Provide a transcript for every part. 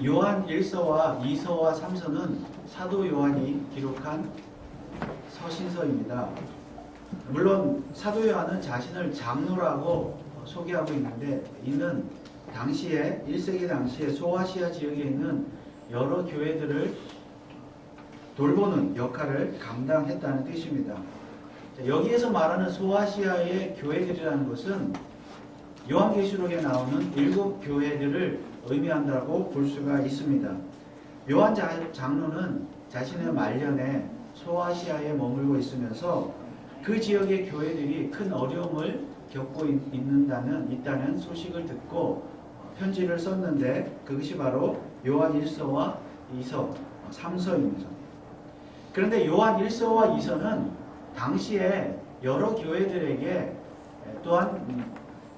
요한 1서와 2서와 3서는 사도 요한이 기록한 서신서입니다. 물론 사도 요한은 자신을 장로라고 소개하고 있는데, 이는 당시에 1세기 당시에 소아시아 지역에 있는 여러 교회들을 돌보는 역할을 감당했다는 뜻입니다. 여기에서 말하는 소아시아의 교회들이라는 것은 요한계시록에 나오는 7교회들을 의미한다고 볼 수가 있습니다. 요한 장로는 자신의 말년에 소아시아에 머물고 있으면서 그 지역의 교회들이 큰 어려움을 겪고 있다는 소식을 듣고 편지를 썼는데, 그것이 바로 요한 1서와 2서, 3서입니다. 그런데 요한 1서와 2서는 당시에 여러 교회들에게, 또한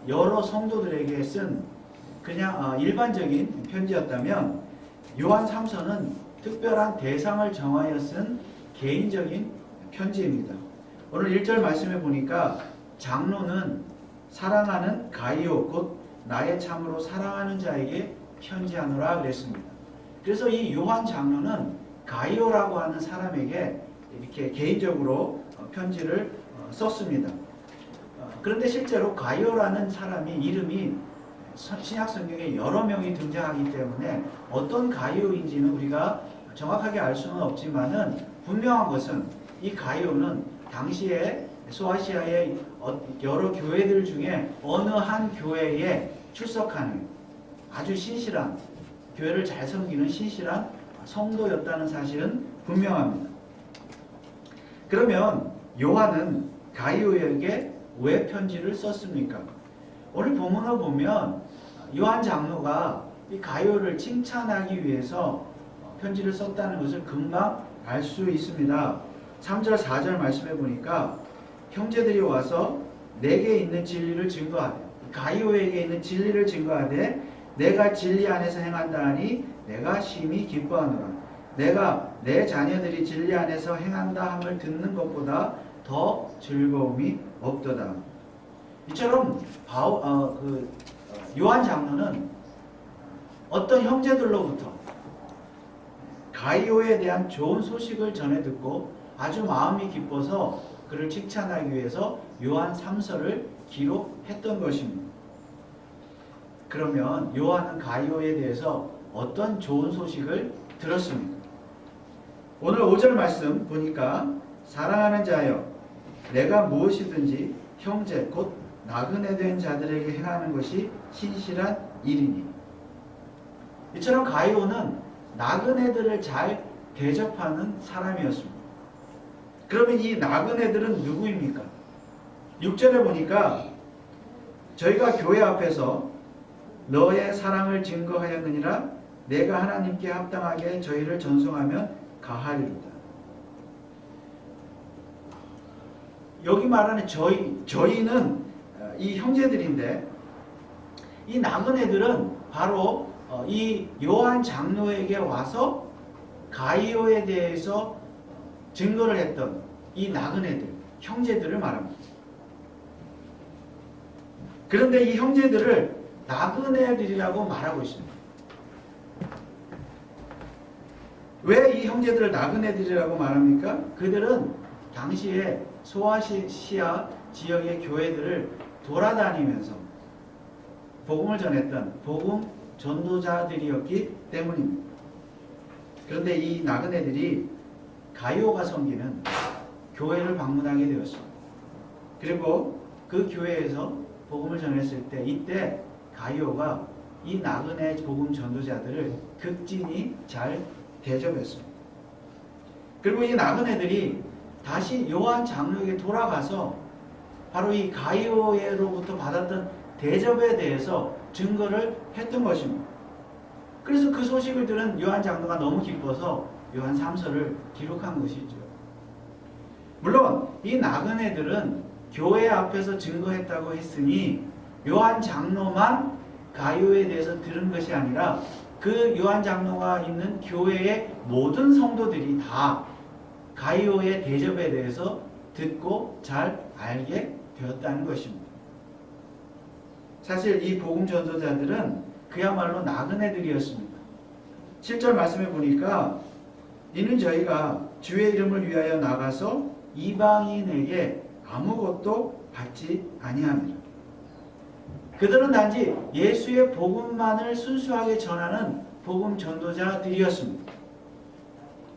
여러 성도들에게 쓴 그냥 일반적인 편지였다면, 요한 3서는 특별한 대상을 정하여 쓴 개인적인 편지입니다. 오늘 1절 말씀에 보니까 장로는 사랑하는 가이오, 곧 나의 참으로 사랑하는 자에게 편지하노라 그랬습니다. 그래서 이 요한 장로는 가이오라고 하는 사람에게 이렇게 개인적으로 편지를 썼습니다. 그런데 실제로 가이오라는 사람이 이름이 신약 성경에 여러 명이 등장하기 때문에 어떤 가이오인지는 우리가 정확하게 알 수는 없지만은, 분명한 것은 이 가이오는 당시에 소아시아의 여러 교회들 중에 어느 한 교회에 출석하는 아주 신실한, 교회를 잘 섬기는 신실한 성도였다는 사실은 분명합니다. 그러면 요한은 가이오에게 왜 편지를 썼습니까? 오늘 본문을 보면 요한 장로가 이 가이오를 칭찬하기 위해서 편지를 썼다는 것을 금방 알 수 있습니다. 3절 4절 말씀해 보니까 형제들이 와서 내게 있는 진리를 증거하되, 가이오에게 있는 진리를 증거하되 내가 진리 안에서 행한다 하니 내가 심히 기뻐하노라. 내가 내 자녀들이 진리 안에서 행한다 함을 듣는 것보다 더 즐거움이 없도다. 이처럼 요한 장로는 어떤 형제들로부터 가이오에 대한 좋은 소식을 전해 듣고 아주 마음이 기뻐서 그를 칭찬하기 위해서 요한 3서를 기록했던 것입니다. 그러면 요한은 가이오에 대해서 어떤 좋은 소식을 들었습니까? 오늘 5절 말씀 보니까 사랑하는 자여, 내가 무엇이든지 형제 곧 나그네 된 자들에게 행하는 것이 신실한 일이니. 이처럼 가이오는 나그네들을 잘 대접하는 사람이었습니다. 그러면 이 나그네들은 누구입니까? 6절에 보니까 저희가 교회 앞에서 너의 사랑을 증거하였느니라. 내가 하나님께 합당하게 저희를 전송하면 가하리로다. 여기 말하는 저희는 이 형제들인데, 이 나그네들은 바로 이 요한 장로에게 와서 가이오에 대해서 증거를 했던 이 나그네들, 형제들을 말합니다. 그런데 이 형제들을 나그네들이라고 말하고 있습니다. 왜 이 형제들을 나그네들이라고 말합니까? 그들은 당시에 소아시아 지역의 교회들을 돌아다니면서 복음을 전했던 복음 전도자들이었기 때문입니다. 그런데 이 나그네들이 가이오가 섬기는 교회를 방문하게 되었습니다. 그리고 그 교회에서 복음을 전했을 때, 이때 가이오가 이 나그네 복음 전도자들을 극진히 잘 대접했습니다. 그리고 이 나그네들이 다시 요한 장로에게 돌아가서 바로 이 가이오로부터 받았던 대접에 대해서 증거를 했던 것입니다. 그래서 그 소식을 들은 요한 장로가 너무 기뻐서 요한 3서를 기록한 것이죠. 물론 이 나그네들은 교회 앞에서 증거했다고 했으니 요한 장로만 가이오에 대해서 들은 것이 아니라 그 요한 장로가 있는 교회의 모든 성도들이 다 가이오의 대접에 대해서 듣고 잘 알게 되었다는 것입니다. 사실 이 복음 전도자들은 그야말로 나그네들이었습니다. 7절 말씀해 보니까 이는 저희가 주의 이름을 위하여 나가서 이방인에게 아무것도 받지 아니하니라. 그들은 단지 예수의 복음만을 순수하게 전하는 복음 전도자들이었습니다.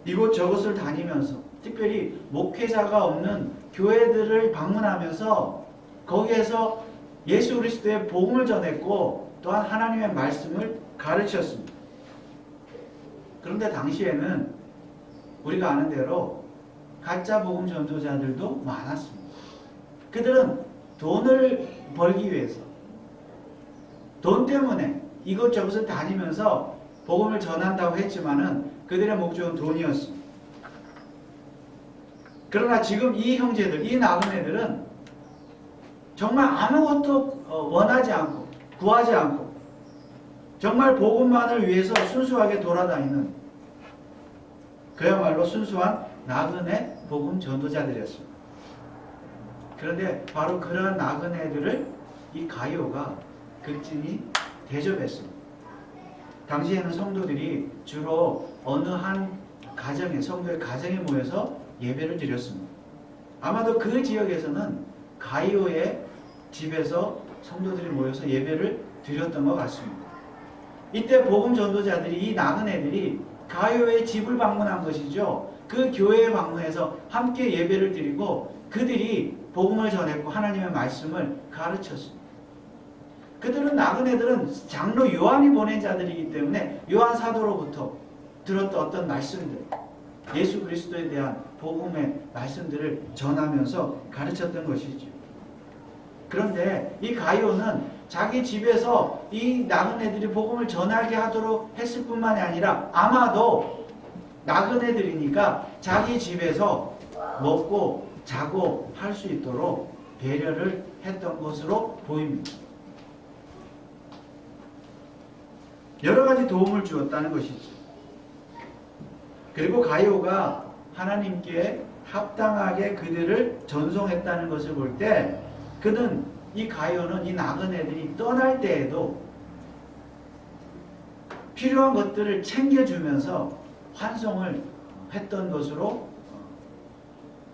이곳저곳을 다니면서 특별히 목회자가 없는 교회들을 방문하면서 거기에서 예수 그리스도의 복음을 전했고 또한 하나님의 말씀을 가르쳤습니다. 그런데 당시에는 우리가 아는 대로 가짜 복음 전도자들도 많았습니다. 그들은 돈을 벌기 위해서 돈 때문에 이곳저곳을 다니면서 복음을 전한다고 했지만은 그들의 목적은 돈이었습니다. 그러나 지금 이 형제들, 이 나그네들은 정말 아무것도 원하지 않고 구하지 않고 정말 복음만을 위해서 순수하게 돌아다니는 그야말로 순수한 나그네 복음 전도자들이었습니다. 그런데 바로 그런 나그네들을 이 가이오가 극진히 대접했습니다. 당시에는 성도들이 주로 어느 한 가정에, 성도의 가정에 모여서 예배를 드렸습니다. 아마도 그 지역에서는 가이오의 집에서 성도들이 모여서 예배를 드렸던 것 같습니다. 이때 복음 전도자들이, 이 나그네들이 가이오의 집을 방문한 것이죠. 그 교회에 방문해서 함께 예배를 드리고 그들이 복음을 전했고 하나님의 말씀을 가르쳤습니다. 그들은, 나그네들은 장로 요한이 보낸 자들이기 때문에 요한 사도로부터 들었던 어떤 말씀들, 예수 그리스도에 대한 복음의 말씀들을 전하면서 가르쳤던 것이죠. 그런데 이 가이오는 자기 집에서 이 나그네들이 복음을 전하게 하도록 했을 뿐만이 아니라 아마도 나그네들이니까 자기 집에서 먹고 자고 할 수 있도록 배려를 했던 것으로 보입니다. 여러 가지 도움을 주었다는 것이죠. 그리고 가이오가 하나님께 합당하게 그들을 전송했다는 것을 볼 때 그는, 이 가이오는 이 나그네들이 떠날 때에도 필요한 것들을 챙겨주면서 환송을 했던 것으로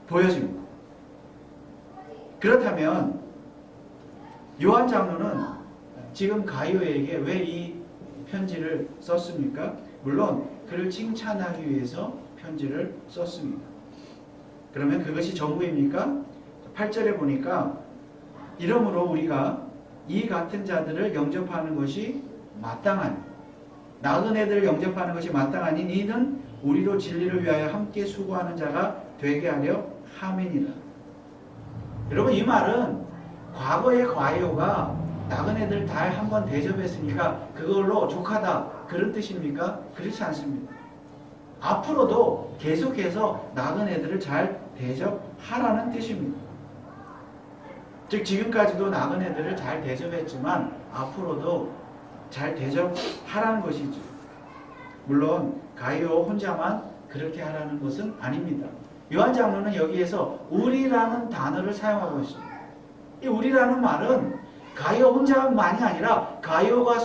보여집니다. 그렇다면 요한 장로는 지금 가이오에게 왜 이 편지를 썼습니까? 물론 그를 칭찬하기 위해서 편지를 썼습니다. 그러면 그것이 전부입니까? 8절에 보니까 이러므로 우리가 이 같은 자들을 영접하는 것이 마땅하니, 나그네들을 영접하는 것이 마땅하니 이는 우리로 진리를 위하여 함께 수고하는 자가 되게 하려 함이니라. 여러분, 이 말은 과거의 가이오가 나그네들 다 한번 대접했으니까 그걸로 족하다, 그런 뜻입니까? 그렇지 않습니다. 앞으로도 계속해서 나그네들을 잘 대접하라는 뜻입니다. 즉 지금까지도 나그네들을 잘 대접했지만 앞으로도 잘 대접하라는 것이죠. 물론 가이오 혼자만 그렇게 하라는 것은 아닙니다. 요한 장로는 여기에서 우리라는 단어를 사용하고 있습니다. 이 우리라는 말은 가이오 혼자만이 아니라 가이오가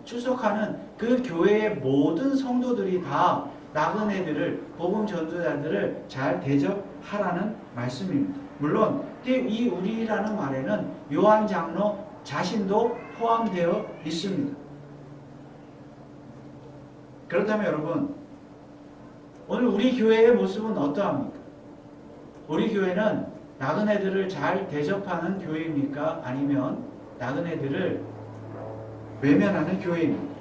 출석하는 그 교회의 모든 성도들이 다 나그네들을, 복음 전도자들을 잘 대접하라는 말씀입니다. 물론 이 우리라는 말에는 요한 장로 자신도 포함되어 있습니다. 그렇다면 여러분, 오늘 우리 교회의 모습은 어떠합니까? 우리 교회는 나그네들을 잘 대접하는 교회입니까? 아니면 나그네들을 외면하는 교회입니까?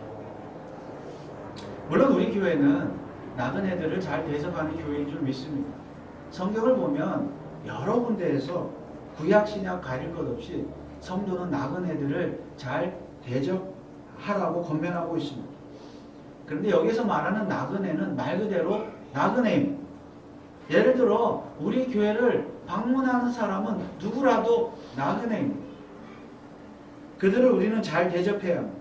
물론 우리 교회는 나그네들을 잘 대접하는 교회인 줄 믿습니다. 성경을 보면 여러 군데에서 구약 신약 가릴 것 없이 성도는 나그네들을 잘 대접하라고 권면하고 있습니다. 그런데 여기서 말하는 나그네는 말 그대로 나그네입니다. 예를 들어 우리 교회를 방문하는 사람은 누구라도 나그네입니다. 그들을 우리는 잘 대접해야 합니다.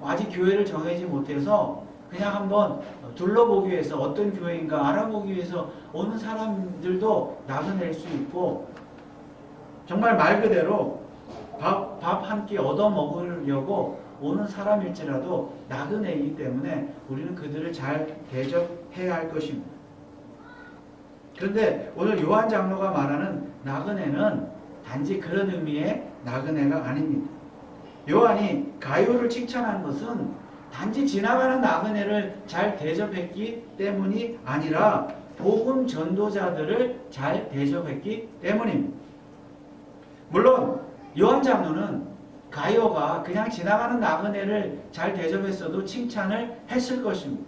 아직 교회를 정하지 못해서 그냥 한번 둘러보기 위해서 어떤 교회인가 알아보기 위해서 오는 사람들도 나그네일 수 있고, 정말 말 그대로 밥 한 끼 얻어 먹으려고 오는 사람일지라도 나그네이기 때문에 우리는 그들을 잘 대접해야 할 것입니다. 그런데 오늘 요한 장로가 말하는 나그네는 단지 그런 의미의 나그네가 아닙니다. 요한이 가룟을 칭찬한 것은 단지 지나가는 나그네를 잘 대접했기 때문이 아니라 복음 전도자들을 잘 대접했기 때문입니다. 물론 요한 장로는 가룟가 그냥 지나가는 나그네를 잘 대접했어도 칭찬을 했을 것입니다.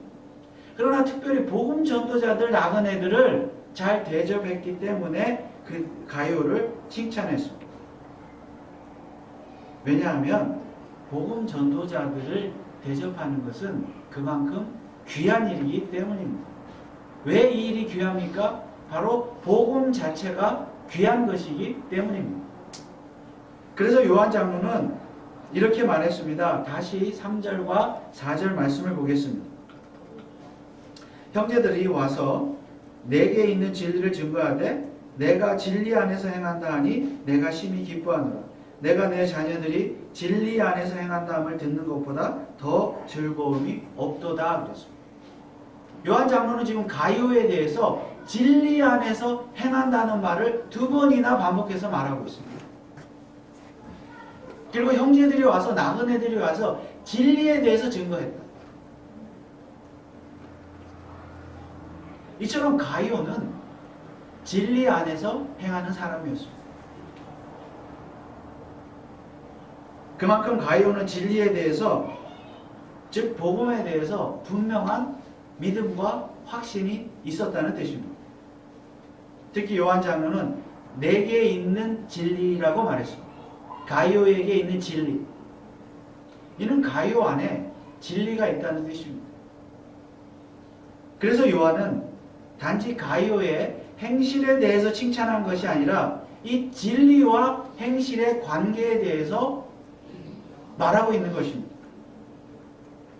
그러나 특별히 복음 전도자들 나그네들을 잘 대접했기 때문에 그 가룟을 칭찬했습니다. 왜냐하면 복음 전도자들을 대접하는 것은 그만큼 귀한 일이기 때문입니다. 왜 이 일이 귀합니까? 바로 복음 자체가 귀한 것이기 때문입니다. 그래서 요한 장로는 이렇게 말했습니다. 다시 3절과 4절 말씀을 보겠습니다. 형제들이 와서 내게 있는 진리를 증거하되 내가 진리 안에서 행한다 하니 내가 심히 기뻐하노라. 내가 내 자녀들이 진리 안에서 행한다함을 듣는 것보다 더 즐거움이 없도다 그랬습니다. 요한 장로는 지금 가룟에 대해서 진리 안에서 행한다는 말을 2번이나 반복해서 말하고 있습니다. 그리고 형제들이 와서 나그네들이 와서 진리에 대해서 증거했다. 이처럼 가룟은 진리 안에서 행하는 사람이었습니다. 그만큼 가룟은 진리에 대해서, 즉 복음에 대해서 분명한 믿음과 확신이 있었다는 뜻입니다. 특히 요한 장로는 내게 있는 진리라고 말했습니다. 가룟에게 있는 진리. 이는 가룟 안에 진리가 있다는 뜻입니다. 그래서 요한은 단지 가룟의 행실에 대해서 칭찬한 것이 아니라 이 진리와 행실의 관계에 대해서 말하고 있는 것입니다.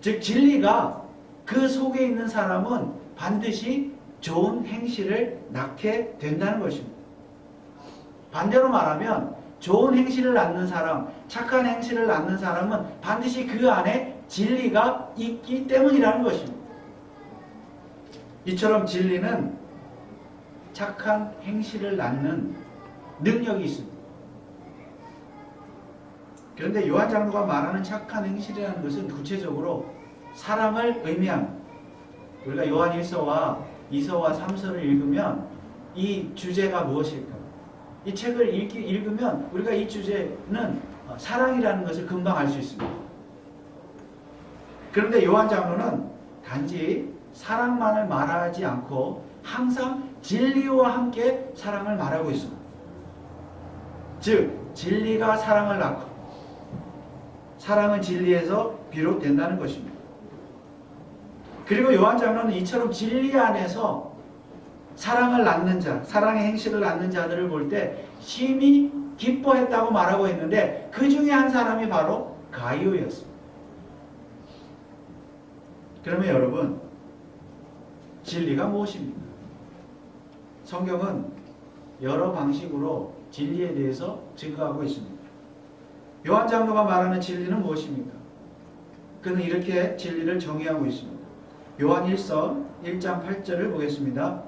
즉 진리가 그 속에 있는 사람은 반드시 좋은 행실을 낳게 된다는 것입니다. 반대로 말하면 좋은 행실을 낳는 사람, 착한 행실을 낳는 사람은 반드시 그 안에 진리가 있기 때문이라는 것입니다. 이처럼 진리는 착한 행실을 낳는 능력이 있습니다. 그런데 요한 장로가 말하는 착한 행실이라는 것은 구체적으로 사랑을 의미합니다. 우리가 요한 1서와 2서와 3서를 읽으면 이 주제가 무엇일까? 이 책을 읽으면 우리가 이 주제는 사랑이라는 것을 금방 알 수 있습니다. 그런데 요한 장로는 단지 사랑만을 말하지 않고 항상 진리와 함께 사랑을 말하고 있습니다. 즉 진리가 사랑을 낳고 사랑은 진리에서 비롯된다는 것입니다. 그리고 요한 장로는 이처럼 진리 안에서 사랑을 낳는 자, 사랑의 행실을 낳는 자들을 볼 때 심히 기뻐했다고 말하고 있는데 그 중에 한 사람이 바로 가룟이었습니다. 그러면 여러분, 진리가 무엇입니까? 성경은 여러 방식으로 진리에 대해서 증거하고 있습니다. 요한 장로가 말하는 진리는 무엇입니까? 그는 이렇게 진리를 정의하고 있습니다. 요한 1서 1장 8절을 보겠습니다.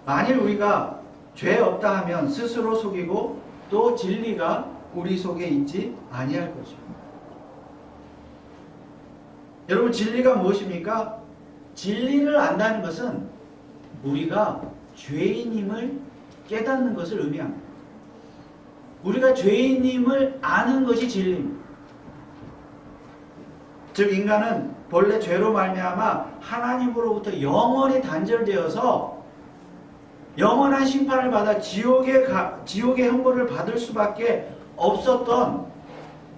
만일 우리가 죄 없다 하면 스스로 속이고 또 진리가 우리 속에 있지 아니할 것입니다. 여러분, 진리가 무엇입니까? 진리를 안다는 것은 우리가 죄인임을 깨닫는 것을 의미합니다. 우리가 죄인임을 아는 것이 진리입니다. 즉 인간은 본래 죄로 말미암아 하나님으로부터 영원히 단절되어서 영원한 심판을 받아 지옥의 형벌을 받을 수밖에 없었던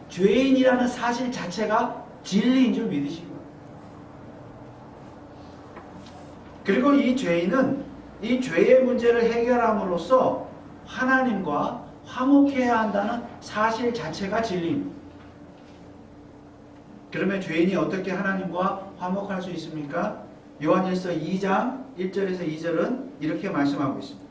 죄인이라는 사실 자체가 진리인 줄 믿으시고, 그리고 이 죄인은 이 죄의 문제를 해결함으로써 하나님과 화목해야 한다는 사실 자체가 진리입니다. 그러면 죄인이 어떻게 하나님과 화목할 수 있습니까? 요한일서 2장 1절에서 2절은 이렇게 말씀하고 있습니다.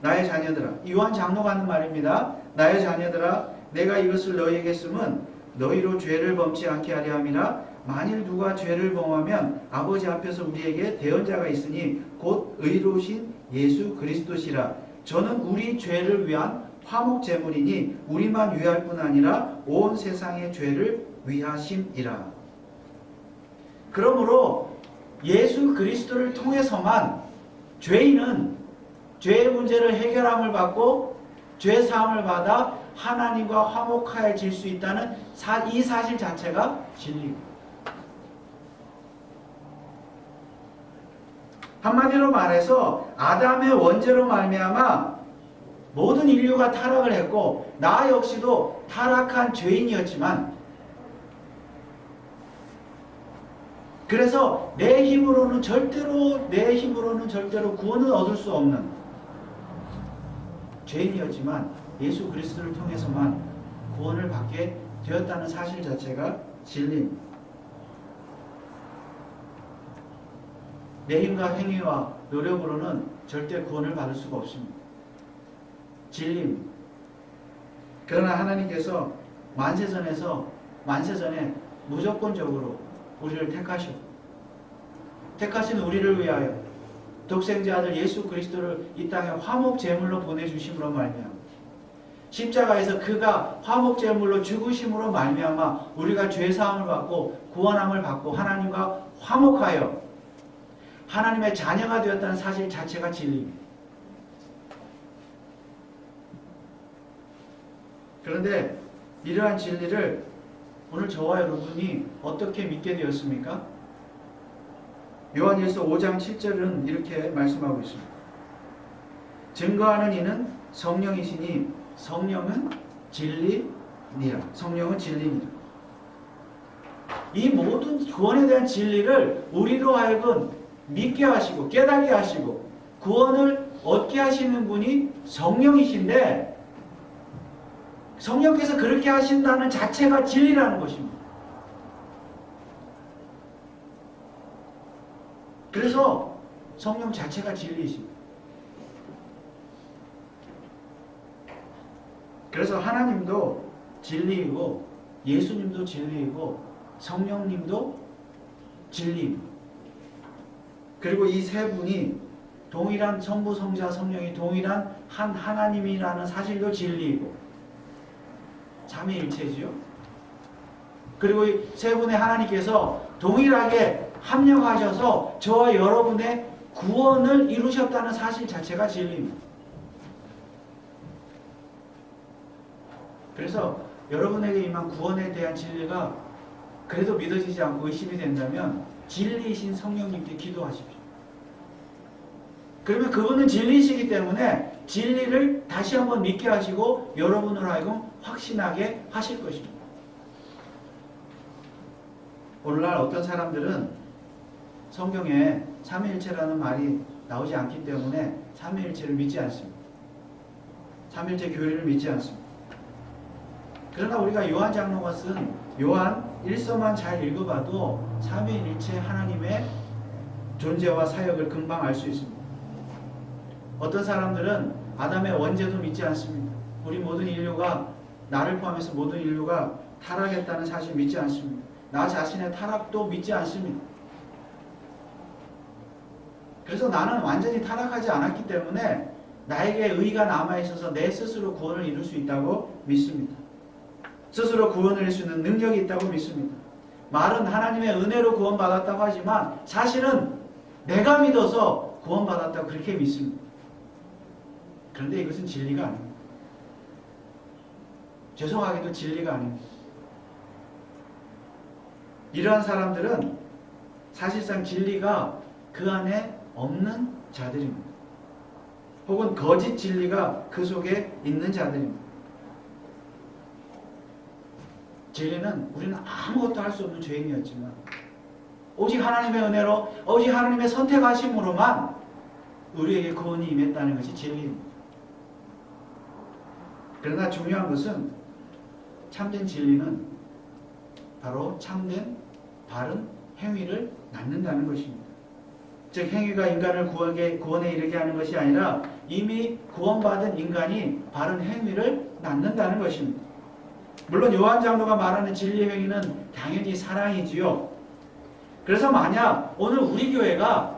나의 자녀들아, 요한 장로가 하는 말입니다. 나의 자녀들아, 내가 이것을 너희에게 쓰면 너희로 죄를 범치 않게 하려 함이라. 만일 누가 죄를 범하면 아버지 앞에서 우리에게 대언자가 있으니 곧 의로우신 예수 그리스도시라. 저는 우리 죄를 위한 화목 제물이니 우리만 위할 뿐 아니라 온 세상의 죄를 위하심이라. 그러므로 예수 그리스도를 통해서만 죄인은 죄의 문제를 해결함을 받고 죄 사함을 받아 하나님과 화목하여질 수 있다는 이 사실 자체가 진리입니다. 한마디로 말해서 아담의 원죄로 말미암아 모든 인류가 타락을 했고 나 역시도 타락한 죄인이었지만, 그래서 내 힘으로는 절대로 구원을 얻을 수 없는 죄인이었지만 예수 그리스도를 통해서만 구원을 받게 되었다는 사실 자체가 진리입니다. 내 힘과 행위와 노력으로는 절대 구원을 받을 수가 없습니다. 진리입니다. 그러나 하나님께서 만세전에 무조건적으로 우리를 택하신 우리를 위하여 독생자 아들 예수 그리스도를 이 땅에 화목 제물로 보내주심으로 말미암아, 십자가에서 그가 화목 제물로 죽으심으로 말미암아 우리가 죄 사함을 받고 구원함을 받고 하나님과 화목하여 하나님의 자녀가 되었다는 사실 자체가 진리입니다. 그런데 이러한 진리를 오늘 저와 여러분이 어떻게 믿게 되었습니까? 요한일서 5장 7절은 이렇게 말씀하고 있습니다. 증거하는 이는 성령이시니 성령은 진리니라. 성령은 진리니라. 이 모든 구원에 대한 진리를 우리로 하여금 믿게 하시고 깨닫게 하시고 구원을 얻게 하시는 분이 성령이신데, 성령께서 그렇게 하신다는 자체가 진리라는 것입니다. 그래서 성령 자체가 진리이십니다. 그래서 하나님도 진리이고 예수님도 진리이고 성령님도 진리입니다. 그리고 이 세 분이 동일한 성부, 성자, 성령이 동일한 한 하나님이라는 사실도 진리이고 삼위일체지요. 그리고 이 세 분의 하나님께서 동일하게 합력하셔서 저와 여러분의 구원을 이루셨다는 사실 자체가 진리입니다. 그래서 여러분에게 임한 구원에 대한 진리가 그래도 믿어지지 않고 의심이 된다면 진리이신 성령님께 기도하십시오. 그러면 그분은 진리이시기 때문에 진리를 다시 한번 믿게 하시고 여러분으로 하여금 확신하게 하실 것입니다. 오늘날 어떤 사람들은 성경에 삼위일체라는 말이 나오지 않기 때문에 삼위일체를 믿지 않습니다. 삼위일체 교리를 믿지 않습니다. 그러나 우리가 요한 장로가 쓴 요한 1서만 잘 읽어봐도 삼위일체 하나님의 존재와 사역을 금방 알 수 있습니다. 어떤 사람들은 아담의 원죄도 믿지 않습니다. 우리 모든 인류가, 나를 포함해서 모든 인류가 타락했다는 사실 믿지 않습니다. 나 자신의 타락도 믿지 않습니다. 그래서 나는 완전히 타락하지 않았기 때문에 나에게 의가 남아있어서 내 스스로 구원을 이룰 수 있다고 믿습니다. 스스로 구원을 이룰 수 있는 능력이 있다고 믿습니다. 말은 하나님의 은혜로 구원받았다고 하지만 사실은 내가 믿어서 구원받았다고 그렇게 믿습니다. 그런데 이것은 진리가 아닙니다. 죄송하게도 진리가 아닙니다. 이러한 사람들은 사실상 진리가 그 안에 없는 자들입니다. 혹은 거짓 진리가 그 속에 있는 자들입니다. 진리는 우리는 아무것도 할 수 없는 죄인이었지만 오직 하나님의 은혜로, 오직 하나님의 선택하심으로만 우리에게 구원이 임했다는 것이 진리입니다. 그러나 중요한 것은 참된 진리는 바로 참된 바른 행위를 낳는다는 것입니다. 즉 행위가 인간을 구원에 이르게 하는 것이 아니라 이미 구원받은 인간이 바른 행위를 낳는다는 것입니다. 물론 요한 장로가 말하는 진리 행위는 당연히 사랑이지요. 그래서 만약 오늘 우리 교회가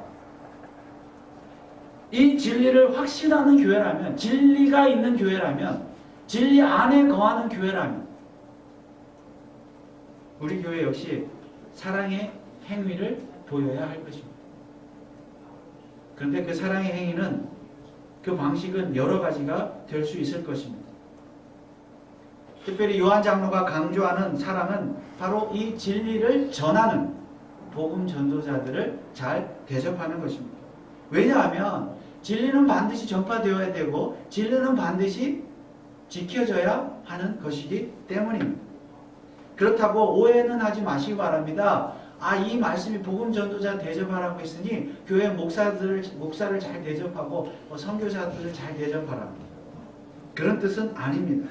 이 진리를 확신하는 교회라면, 진리가 있는 교회라면, 진리 안에 거하는 교회라면 우리 교회 역시 사랑의 행위를 보여야 할 것입니다. 그런데 그 사랑의 행위는, 그 방식은 여러 가지가 될 수 있을 것입니다. 특별히 요한 장로가 강조하는 사랑은 바로 이 진리를 전하는 복음 전도자들을 잘 대접하는 것입니다. 왜냐하면 진리는 반드시 전파되어야 되고 진리는 반드시 지켜져야 하는 것이기 때문입니다. 그렇다고 오해는 하지 마시기 바랍니다. 이 말씀이 복음 전도자 대접하라고 했으니 교회 목사를 잘 대접하고 선교사들을 잘 대접하라. 그런 뜻은 아닙니다.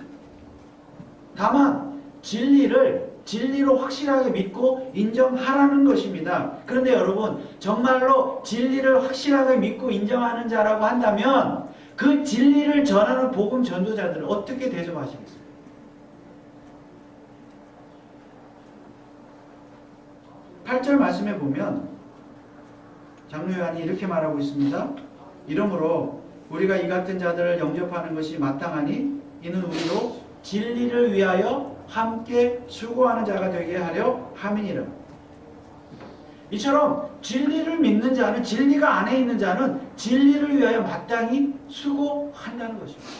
다만 진리로 확실하게 믿고 인정하라는 것입니다. 그런데 여러분, 정말로 진리를 확실하게 믿고 인정하는 자라고 한다면 그 진리를 전하는 복음 전도자들을 어떻게 대접하시겠어요? 8절 말씀에 보면 장로 요한이 이렇게 말하고 있습니다. 이러므로 우리가 이 같은 자들을 영접하는 것이 마땅하니 이는 우리도 진리를 위하여 함께 수고하는 자가 되게 하려 함이니라. 이처럼 진리를 믿는 자는, 진리가 안에 있는 자는 진리를 위하여 마땅히 수고한다는 것입니다.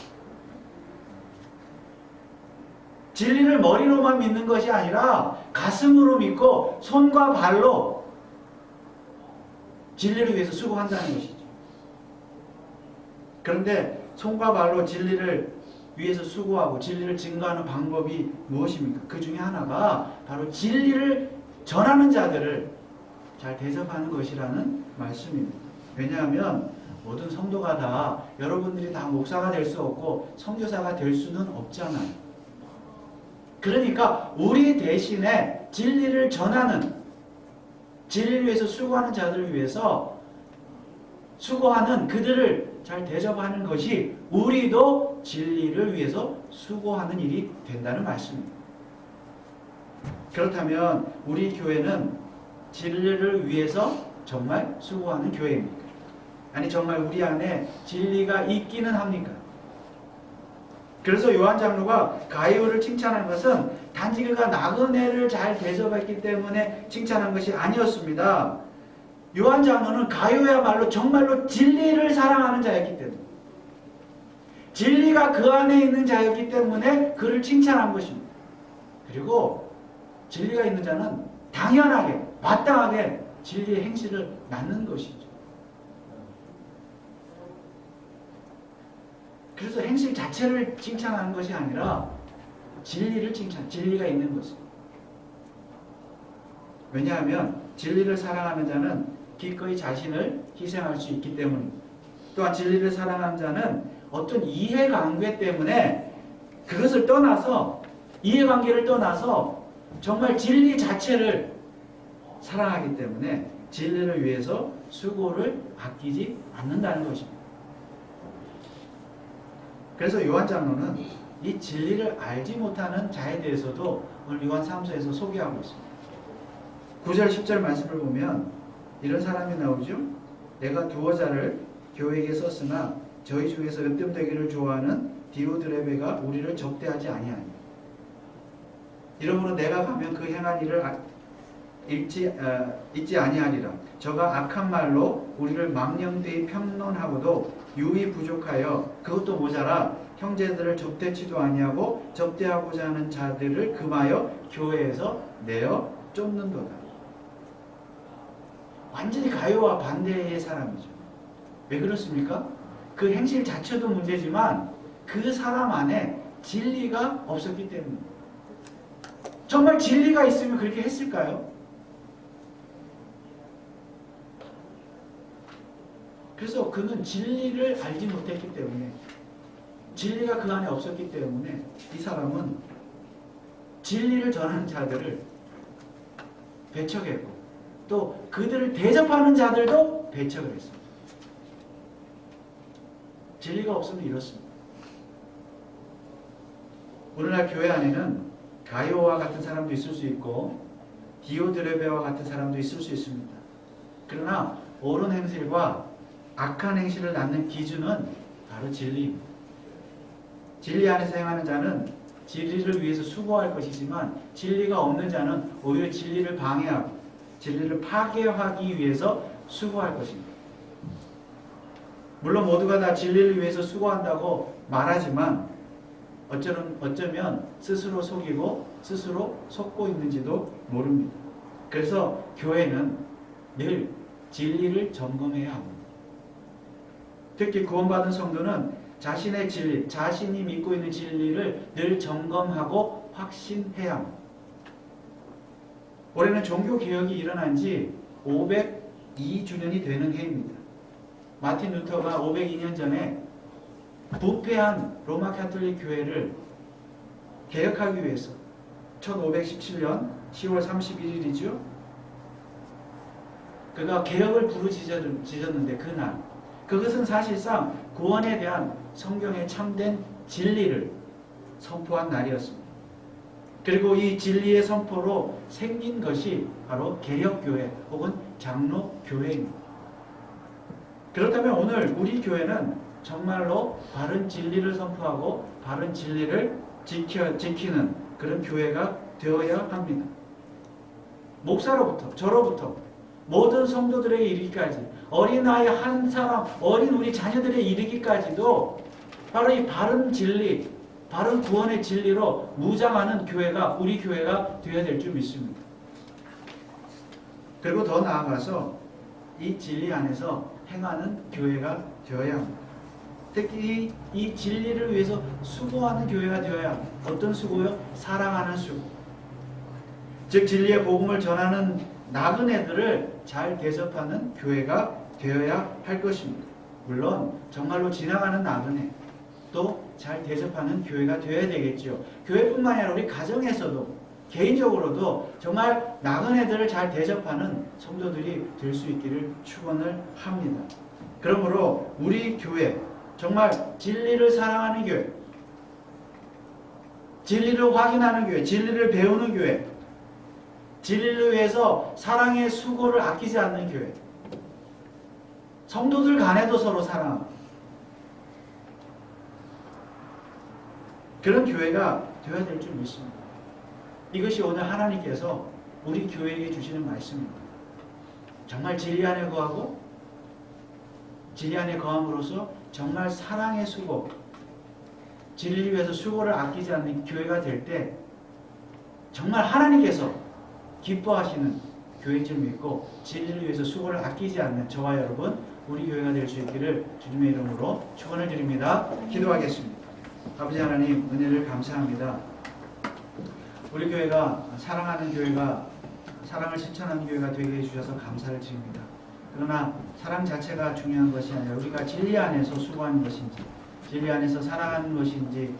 진리를 머리로만 믿는 것이 아니라 가슴으로 믿고 손과 발로 진리를 위해서 수고한다는 것이죠. 그런데 손과 발로 진리를 위해서 수고하고 진리를 증거하는 방법이 무엇입니까? 그 중에 하나가 바로 진리를 전하는 자들을 잘 대접하는 것이라는 말씀입니다. 왜냐하면 모든 성도가 다, 여러분들이 다 목사가 될 수 없고 선교사가 될 수는 없잖아요. 그러니까 우리 대신에 진리를 전하는, 진리를 위해서 수고하는 자들을 위해서 수고하는 그들을 잘 대접하는 것이 우리도 진리를 위해서 수고하는 일이 된다는 말씀입니다. 그렇다면 우리 교회는 진리를 위해서 정말 수고하는 교회입니까? 아니, 정말 우리 안에 진리가 있기는 합니까? 그래서 요한 장로가 가이오를 칭찬한 것은 단지 그가 나그네를 잘 대접했기 때문에 칭찬한 것이 아니었습니다. 요한 장로는 가이오야말로 정말로 진리를 사랑하는 자였기 때문에, 진리가 그 안에 있는 자였기 때문에 그를 칭찬한 것입니다. 그리고 진리가 있는 자는 당연하게, 마땅하게 진리의 행실을 낳는 것이죠. 그래서 행실 자체를 칭찬하는 것이 아니라 진리를 진리가 있는 것입니다. 왜냐하면 진리를 사랑하는 자는 기꺼이 자신을 희생할 수 있기 때문입니다. 또한 진리를 사랑하는 자는 어떤 이해관계 때문에 그것을 떠나서, 이해관계를 떠나서 정말 진리 자체를 사랑하기 때문에 진리를 위해서 수고를 아끼지 않는다는 것입니다. 그래서 요한 장로는 이 진리를 알지 못하는 자에 대해서도 오늘 요한 3서에서 소개하고 있습니다. 9절 10절 말씀을 보면 이런 사람이 나오죠. 내가 두어 자를 교회에게 썼으나 저희 중에서 으뜸되기를 좋아하는 디오드레베가 우리를 접대하지 아니하니 이러므로 내가 가면 그 행한 일을 잊지 아니하리라. 저가 악한 말로 우리를 망령되이 평론하고도 유의 부족하여 그것도 모자라 형제들을 접대치도 아니하고 접대하고자 하는 자들을 금하여 교회에서 내어 쫓는도다. 완전히 가요와 반대의 사람이죠. 왜 그렇습니까? 그 행실 자체도 문제지만 그 사람 안에 진리가 없었기 때문입니다. 정말 진리가 있으면 그렇게 했을까요? 그래서 그는 진리를 알지 못했기 때문에, 진리가 그 안에 없었기 때문에 이 사람은 진리를 전하는 자들을 배척했고 또 그들을 대접하는 자들도 배척을 했습니다. 진리가 없으면 이렇습니다. 오늘날 교회 안에는 가요와 같은 사람도 있을 수 있고 디오드레베와 같은 사람도 있을 수 있습니다. 그러나 옳은 행실과 악한 행실을 낳는 기준은 바로 진리입니다. 진리 안에서 행하는 자는 진리를 위해서 수고할 것이지만 진리가 없는 자는 오히려 진리를 방해하고 진리를 파괴하기 위해서 수고할 것입니다. 물론 모두가 다 진리를 위해서 수고한다고 말하지만 어쩌면 스스로 속이고 스스로 속고 있는지도 모릅니다. 그래서 교회는 늘 진리를 점검해야 합니다. 특히 구원받은 성도는 자신의 진리, 자신이 믿고 있는 진리를 늘 점검하고 확신해야 합니다. 올해는 종교개혁이 일어난 지 502주년이 되는 해입니다. 마틴 루터가 502년 전에 부패한 로마 가톨릭 교회를 개혁하기 위해서 1517년 10월 31일이죠. 그가 개혁을 부르짖었는데 그날 그것은 사실상 구원에 대한 성경의 참된 진리를 선포한 날이었습니다. 그리고 이 진리의 선포로 생긴 것이 바로 개혁교회 혹은 장로교회입니다. 그렇다면 오늘 우리 교회는 정말로 바른 진리를 선포하고 바른 진리를 지키는 그런 교회가 되어야 합니다. 목사로부터 저로부터 모든 성도들에게 이르기까지 어린아이 한 사람 어린 우리 자녀들에 이르기까지도 바로 이 바른 진리 바른 구원의 진리로 무장하는 교회가 우리 교회가 되어야 될 줄 믿습니다. 그리고 더 나아가서 이 진리 안에서 행하는 교회가 되어야 합니다. 특히 이 진리를 위해서 수고하는 교회가 되어야 합니다. 어떤 수고요? 사랑하는 수고. 즉 진리의 복음을 전하는 나그네들을 잘 대접하는 교회가 되어야 할 것입니다. 물론 정말로 지나가는 나그네 또 잘 대접하는 교회가 되어야 되겠죠. 교회뿐만 아니라 우리 가정에서도 개인적으로도 정말 나그네들을 잘 대접하는 성도들이 될 수 있기를 축원을 합니다. 그러므로 우리 교회 정말 진리를 사랑하는 교회, 진리를 확인하는 교회, 진리를 배우는 교회, 진리를 위해서 사랑의 수고를 아끼지 않는 교회, 성도들 간에도 서로 사랑하고 그런 교회가 되어야 될 줄 믿습니다. 이것이 오늘 하나님께서 우리 교회에게 주시는 말씀입니다. 정말 진리 안에 거하고 진리 안에 거함으로써 정말 사랑의 수고, 진리를 위해서 수고를 아끼지 않는 교회가 될 때 정말 하나님께서 기뻐하시는 교회인 줄 믿고 진리를 위해서 수고를 아끼지 않는 저와 여러분 우리 교회가 될 수 있기를 주님의 이름으로 축원을 드립니다. 기도하겠습니다. 아버지 하나님 은혜를 감사합니다. 우리 교회가 사랑하는 교회가 사랑을 실천하는 교회가 되게 해주셔서 감사를 드립니다. 그러나 사랑 자체가 중요한 것이 아니라 우리가 진리 안에서 수고하는 것인지 진리 안에서 사랑하는 것인지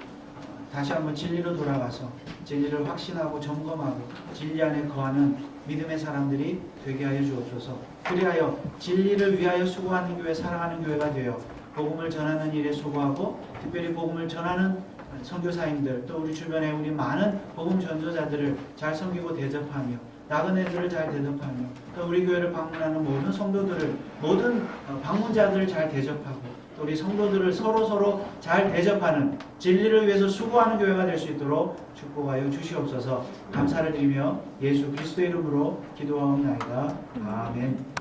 다시 한번 진리로 돌아가서 진리를 확신하고 점검하고 진리 안에 거하는 믿음의 사람들이 되게 하여 주옵소서. 그리하여 진리를 위하여 수고하는 교회, 사랑하는 교회가 되어 복음을 전하는 일에 수고하고 특별히 복음을 전하는 선교사님들 또 우리 주변에 우리 많은 복음 전도자들을 잘 섬기고 대접하며 나그네들을 잘 대접하며 또 우리 교회를 방문하는 모든 성도들을 모든 방문자들을 잘 대접하고 또 우리 성도들을 서로 잘 대접하는 진리를 위해서 수고하는 교회가 될 수 있도록 축복하여 주시옵소서. 감사를 드리며 예수 그리스도의 이름으로 기도하옵나이다. 아멘.